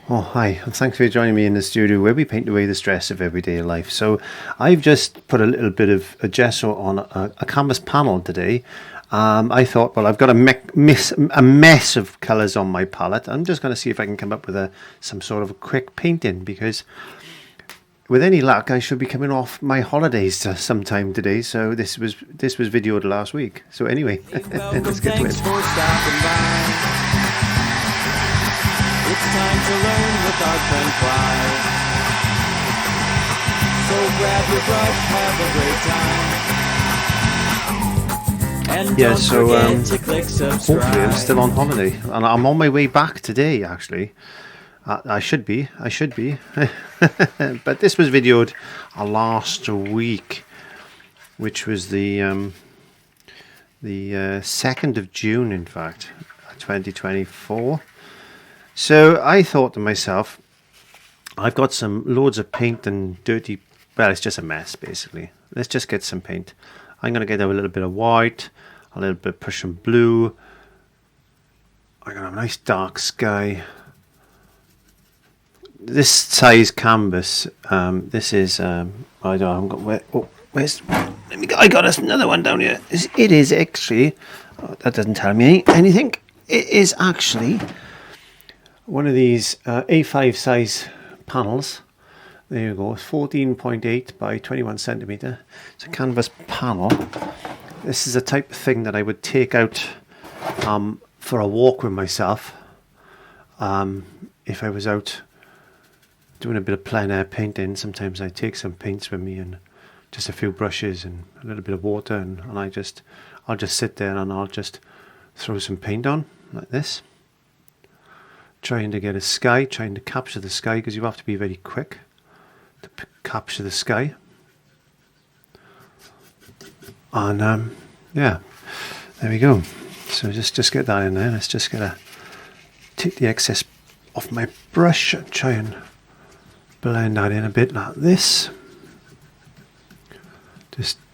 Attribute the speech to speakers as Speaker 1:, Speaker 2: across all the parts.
Speaker 1: Oh, hi, and thanks for joining me in the studio where we paint away the stress of everyday life. So I've just put a little bit of a gesso on a canvas panel today. I thought, well, I've got a mess of colours on my palette. I'm just going to see if I can come up with some sort of a quick painting, because with any luck I should be coming off my holidays sometime today. So this was videoed last week. So anyway, let's get to it.
Speaker 2: It's time to learn with our friend Fry. So grab your brush, have a great time. And
Speaker 1: Yeah,
Speaker 2: don't
Speaker 1: so
Speaker 2: forget to click subscribe.
Speaker 1: hopefully I'm still on holiday, and I'm on my way back today. Actually, I should be. But this was videoed last week, which was the 2nd of June, in fact, 2024. So I thought to myself, I've got some loads of paint and dirty, well, it's just a mess basically. Let's just get some paint. I'm going to get a little bit of white, a little bit of Prussian blue. I'm going to have a nice dark sky. This size canvas, this is, I don't know, I got another one down here. It is actually, that doesn't tell me anything. It is actually one of these A5 size panels. There you go, 14.8 by 21 centimeter. It's a canvas panel. This is the type of thing that I would take out for a walk with myself if I was out doing a bit of plein air painting. Sometimes I take some paints with me and just a few brushes and a little bit of water, and I'll just sit there and I'll just throw some paint on like this, trying to get a sky, trying to capture the sky, because you have to be very quick to capture the sky. And yeah, there we go. So just get that in there. Let's just take the excess off my brush and try and blend that in a bit like this.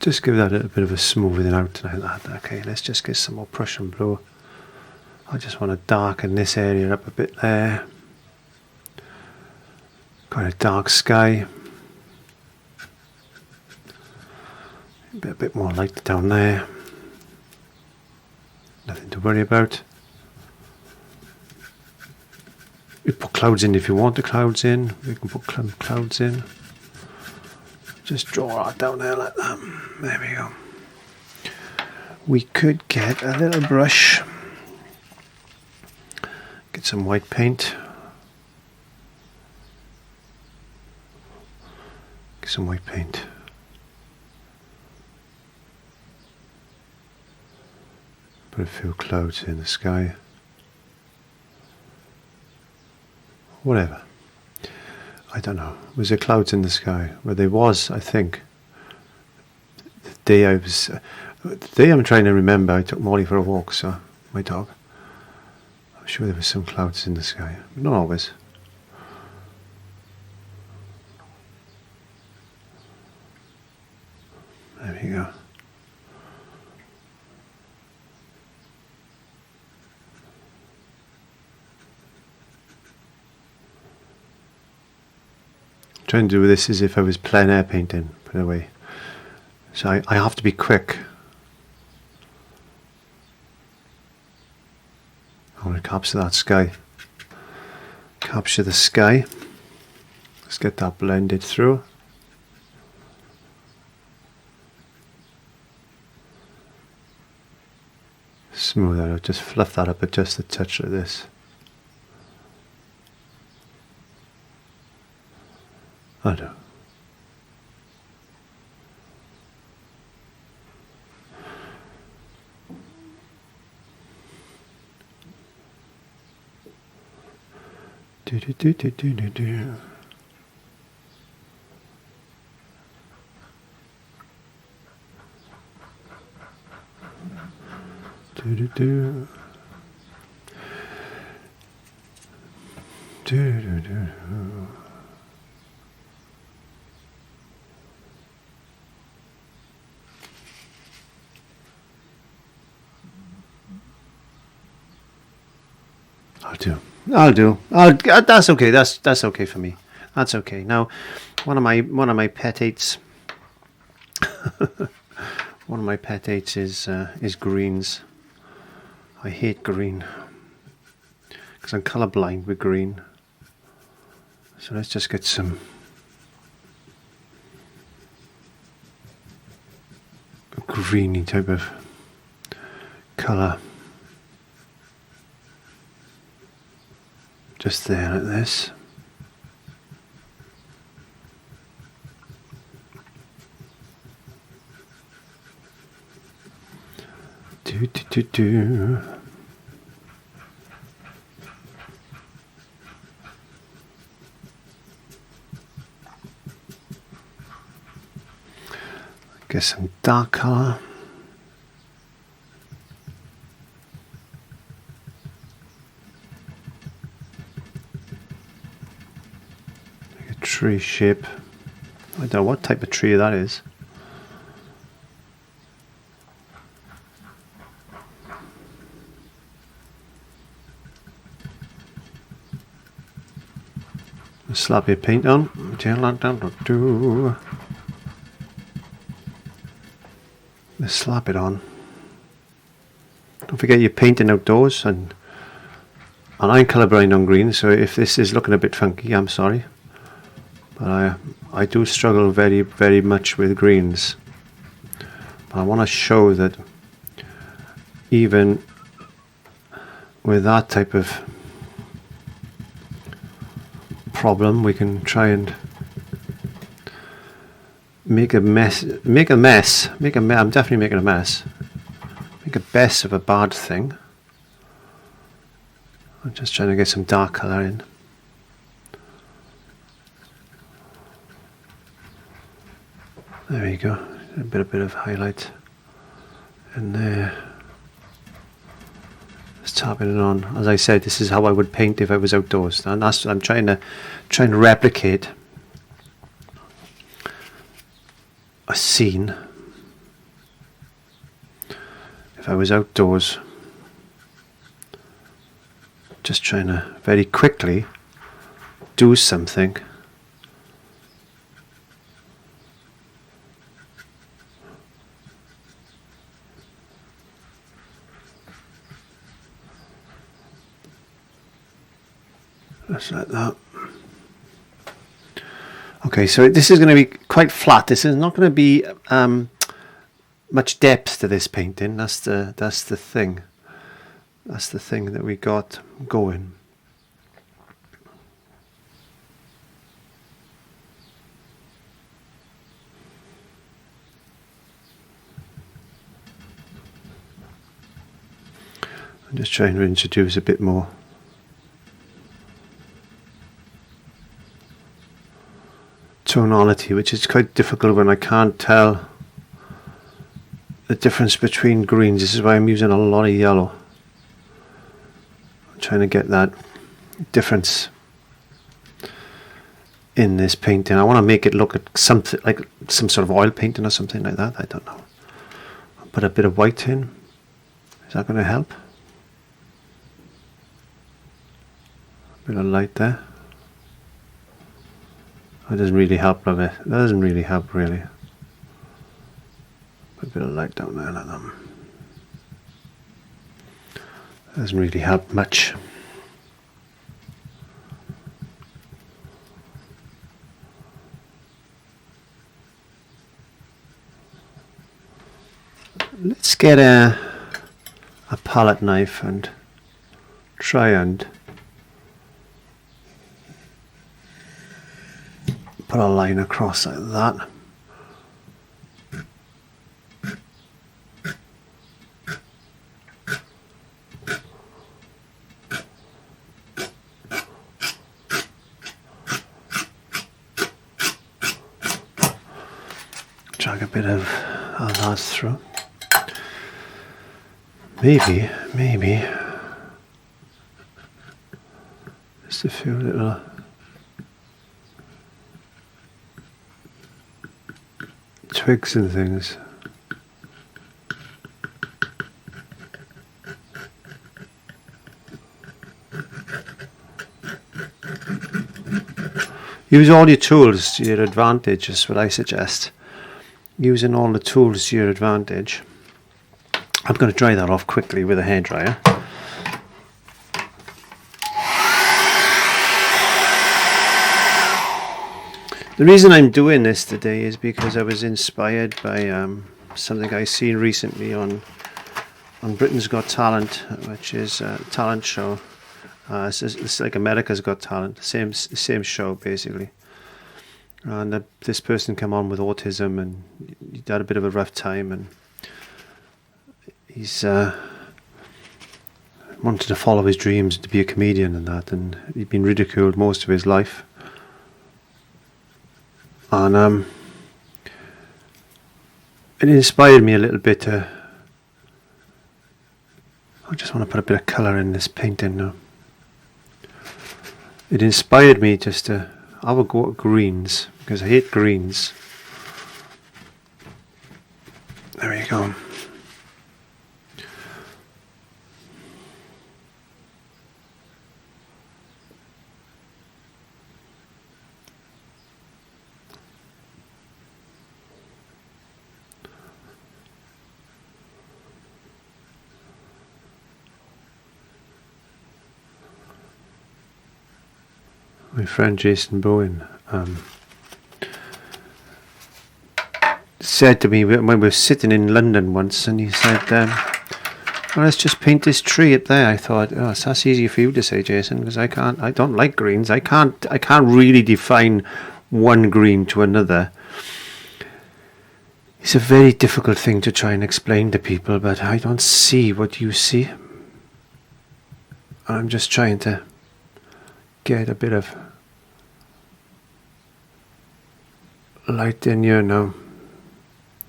Speaker 1: Just give that a little bit of a smoothing out like that. Okay, let's just get some more Prussian blue. I just want to darken this area up a bit there. Got a dark sky. A bit more light down there. Nothing to worry about. You put clouds in if you want the clouds in. We can put clouds in. Just draw that down there like that. There we go. We could get a little brush. Get some white paint. Get some white paint. Put a few clouds in the sky. Whatever. I don't know. Was there clouds in the sky? Well, there was, I think. The day I'm trying to remember, I took Molly for a walk, so my dog. I'm sure there were some clouds in the sky, but not always. There we go. Trying to do this as if I was plein air painting, put it away. So I have to be quick. I want to capture that sky. Capture the sky. Let's get that blended through. Smooth that out, just fluff that up at just a touch of this. I know. Do do do do do do do. Do do do. Do do do. I'll do. I'll do. That's okay. That's okay for me. That's okay. Now, one of my pet hates. One of my pet hates is greens. I hate green because I'm colorblind with green. So let's just get some greeny type of color. Just there like this. Do. Get some dark color. Like a tree shape. I don't know what type of tree that is. Slap your paint on. Let's slap it on. Don't forget you're painting outdoors, and I'm colourblind on green, so if this is looking a bit funky, I'm sorry. But I do struggle very, very much with greens. But I want to show that even with that type of problem, we can try and make a mess. I'm definitely making a mess. Make a best of a bad thing. I'm just trying to get some dark colour in. There you go. A bit of highlight in there. Just tapping it on. As I said, this is how I would paint if I was outdoors, and that's I'm trying to replicate a scene if I was outdoors. Just trying to very quickly do something. Just like that. Okay, so this is going to be quite flat. This is not going to be much depth to this painting. That's the thing. That's the thing that we got going. I'm just trying to introduce a bit more tonality, which is quite difficult when I can't tell the difference between greens. This is why I'm using a lot of yellow. I'm trying to get that difference in this painting. I want to make it look at something like some sort of oil painting or something like that. I don't know. I'll put a bit of white in. Is that going to help? A bit of light there. It doesn't really help, love it. That doesn't really help, really. Put a bit of light down there like that. Doesn't really help much. Let's get a palette knife and try and put a line across like that. Drag a bit of that through. Maybe just a few little twigs and things. Use all your tools to your advantage is what I suggest. Using all the tools to your advantage. I'm going to dry that off quickly with a hairdryer. The reason I'm doing this today is because I was inspired by something I seen recently on Britain's Got Talent, which is a talent show. It's like America's Got Talent, same show basically. And this person came on with autism, and he had a bit of a rough time, and he's wanted to follow his dreams to be a comedian and that, and he'd been ridiculed most of his life. And it inspired me a little bit to. I just want to put a bit of colour in this painting now. It inspired me just to have a go at greens, because I hate greens. There we go. My friend Jason Bowen said to me when we were sitting in London once, and he said, well, let's just paint this tree up there. I thought, oh, that's easy for you to say, Jason, because I don't like greens. I can't really define one green to another. It's a very difficult thing to try and explain to people, but I don't see what you see. I'm just trying to get a bit of light in here now.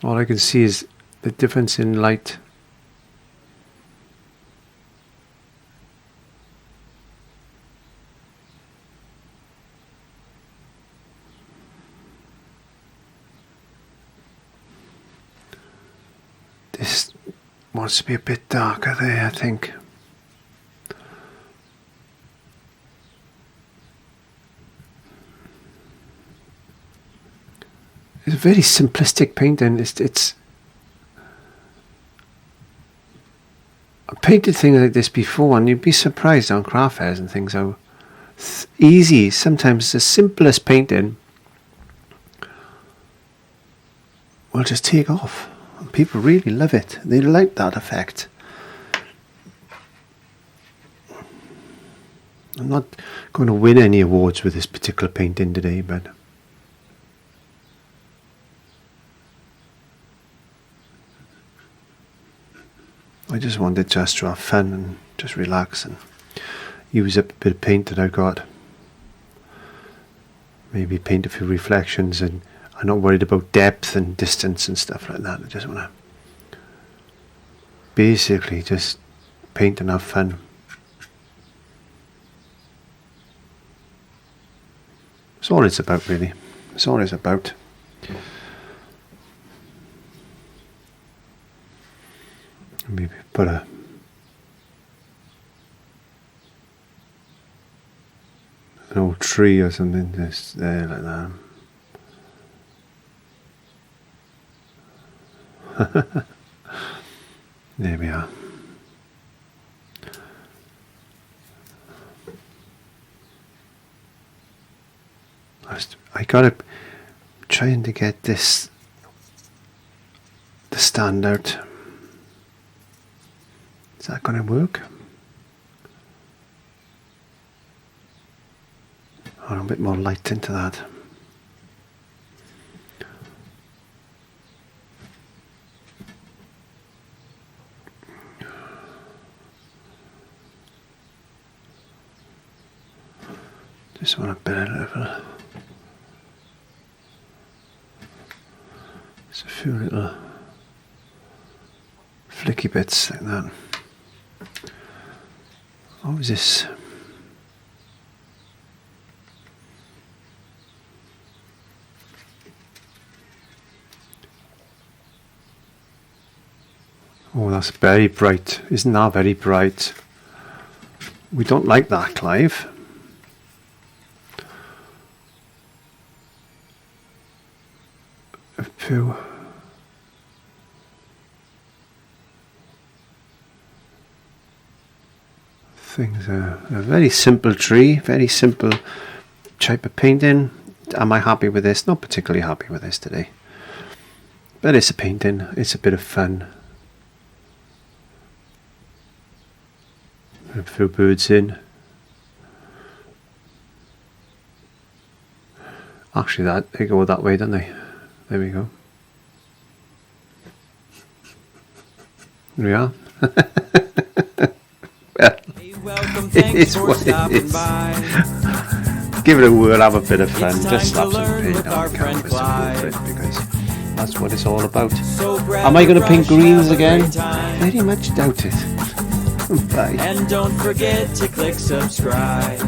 Speaker 1: All I can see is the difference in light. This wants to be a bit darker there, I think. It's a very simplistic painting. It's I've painted things like this before, and you'd be surprised on craft fairs and things how easy, sometimes the simplest painting will just take off. And people really love it. They like that effect. I'm not going to win any awards with this particular painting today, but I just wanted just to have fun and just relax and use up a bit of paint that I got. Maybe paint a few reflections, and I'm not worried about depth and distance and stuff like that. I just want to basically just paint and have fun. That's all it's about, really. That's all it's about. Maybe put an old tree or something just there like that. There we are. I gotta trying to get this the stand out. Is that going to work? Oh, a bit more light into that. Just want a bit of level. Just a few little flicky bits like that. What was this? Oh, that's very bright. Isn't that very bright? We don't like that, Clive. few. Things are a very simple tree, very simple type of painting. Am I happy with this? Not particularly happy with this today. But it's a painting, it's a bit of fun. A few birds in. Actually they go that way, don't they? There we go. There we are.
Speaker 2: Welcome,
Speaker 1: It
Speaker 2: thanks
Speaker 1: is
Speaker 2: for
Speaker 1: what it
Speaker 2: stopping
Speaker 1: is.
Speaker 2: by.
Speaker 1: Give it a whirl, have a bit of fun.
Speaker 2: It's
Speaker 1: Just
Speaker 2: time
Speaker 1: slap
Speaker 2: to
Speaker 1: some
Speaker 2: learn
Speaker 1: paint
Speaker 2: with
Speaker 1: on
Speaker 2: our
Speaker 1: the
Speaker 2: friend
Speaker 1: canvas and
Speaker 2: Clive.
Speaker 1: go for it, because that's what it's all about.
Speaker 2: So grab
Speaker 1: Am I
Speaker 2: your
Speaker 1: going to paint
Speaker 2: brush,
Speaker 1: greens
Speaker 2: have a
Speaker 1: again?
Speaker 2: great time.
Speaker 1: Very much doubt it. Bye.
Speaker 2: And don't forget to click subscribe.